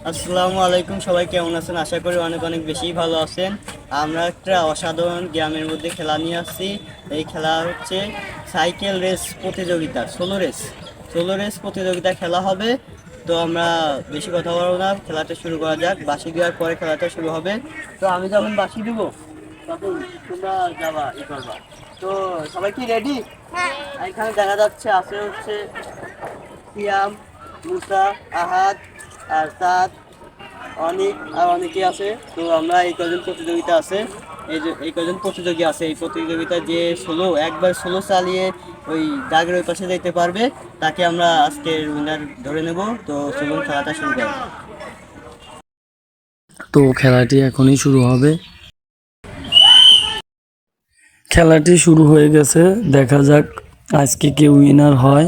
আসসালামু আলাইকুম, সবাই কেমন আছেন? আশা করি অনেক অনেক বেশি ভালো আছেন। আমরা একটা অসাধারণ গ্রামের মধ্যে খেলা নিয়ে আসছি। এই খেলা হচ্ছে সাইকেল রেস প্রতিযোগিতা, সোলো রেস প্রতিযোগিতা খেলা হবে। তো আমরা বেশি কথা বলবো না, খেলাটা শুরু করা যাক। বাঁশি দেওয়ার পরে খেলাটা শুরু হবে। তো আমি যখন বাঁশি দিব তখন তোমরা যাবা করবা। তো সবাই কি রেডি? এখানে দেখা যাচ্ছে আছে হচ্ছে সিয়াম, মুসা, আহাদ আর সাদ, অনেক আর অনেকেই আছে। তো আমরা এই কজন প্রতিযোগিতা আছে, এই কজন প্রতিযোগী আছে। এই প্রতিযোগিতা যে একবার সোলো চালিয়ে ওই দাগের ওই পাশে যেতে পারবে তাকে আমরা আজকে উইনার ধরে নেব। তো চলুন খেলাটা শুরু করি। তো খেলাটি এখনই শুরু হবে। খেলাটি শুরু হয়ে গেছে, দেখা যাক আজকে কে উইনার হয়।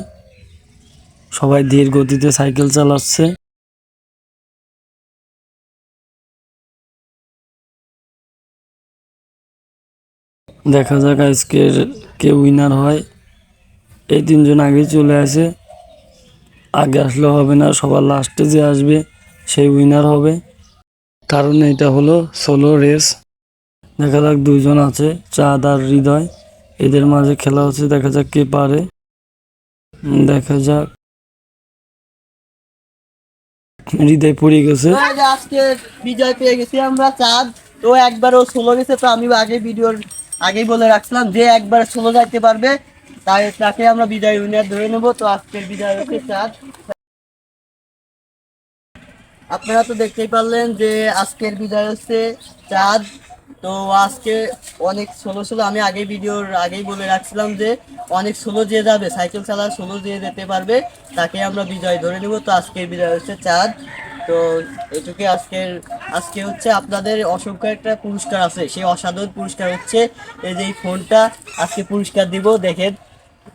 সবাই ধীর গতিতে সাইকেল চালাচ্ছে। দেখা যাক আজকের কে উইনার হয়। এই তিনজন আগে চলে আসে, আগে আসলে হবে না, সবার লাস্টে যে আসবে সেই উইনার হবে। কারণ এটা হলো সোলো রেস। দেখা যাক দুইজন আছে, চাঁদ আর হৃদয়, এদের মাঝে খেলা হচ্ছে। দেখা যাক কে পারে। দেখা যাক, হৃদয় পড়ে গেছে। আজকে বিজয় পেয়ে গেছি আমরা, চাঁদ। তো একবারও সোলো গেছে। তো আমি আগেই বলে রাখছিলাম যে একবার সোলো যাইতে পারবে তাকে আমরা বিজয় উইনার ধরে নেব। তো আজকের বিজয় হচ্ছে চাঁদ। আপনারা তো দেখতেই পারলেন যে আজকের বিজয় হচ্ছে চাঁদ। তো আজকে অনেক ষোলো আমি আগেই বলে রাখছিলাম যে অনেক ষোলো যে যাবে, সাইকেল চালা ষোলো যে যেতে পারবে তাকে আমরা বিজয় ধরে নেব। তো আজকের বিজয় হচ্ছে চাঁদ। তো এটুকু আজকে হচ্ছে আপনাদের অসংখ্য একটা পুরস্কার আছে। সেই অসাধারণ পুরস্কার হচ্ছে এই যে এই ফোনটা আজকে পুরস্কার দিব। দেখেন,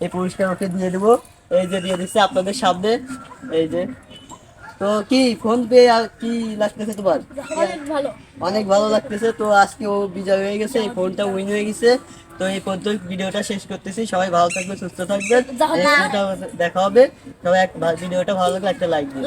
এই পুরস্কার ওকে দিয়ে দেবো। এই যে দিয়ে দিচ্ছে আপনাদের সামনে, এই যে। তো কি ফোন পেয়ে আর কি লাগতেছে তোমার? অনেক ভালো লাগতেছে। তো আজকে ও বিজয় হয়ে গেছে, এই ফোনটা উইন হয়ে গেছে। তো এই পর্যন্ত ভিডিওটা শেষ করতেছি। সবাই ভালো থাকবে, সুস্থ থাকবেন। দেখা হবে। সবাই ভিডিওটা ভালো লাগলে একটা লাইক দিন।